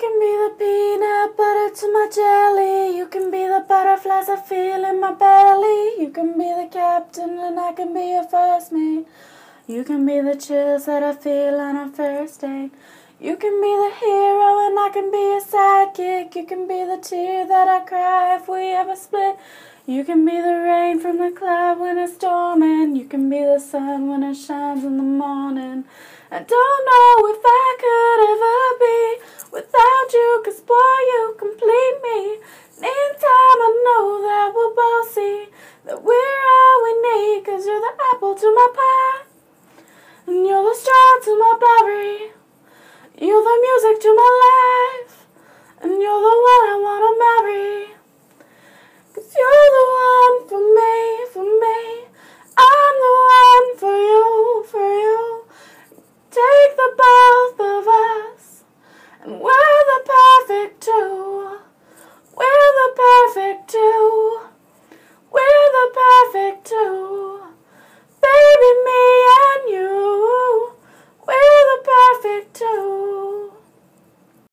can be the peanut butter to my jelly. You can be the butterflies I feel in my belly. You can be the captain and I can be your first mate. You can be the chills that I feel on our first date. You can be the hero and I can be your sidekick. You can be the tear that I cry if we ever split. You can be the rain from the cloud when it's storming. You can be the sun when it shines in the morning. I don't know if I could ever be without you, 'cause boy, you complete me. Meantime, I know that we'll both see that we're all we need, 'cause you're the apple to my pie, and you're the straw to my berry. You're the music to my life, and you're the one I wanna marry. 'Cause you're the one for me, for me. I'm the one for you, for you. Take the both of us, and we're the perfect two.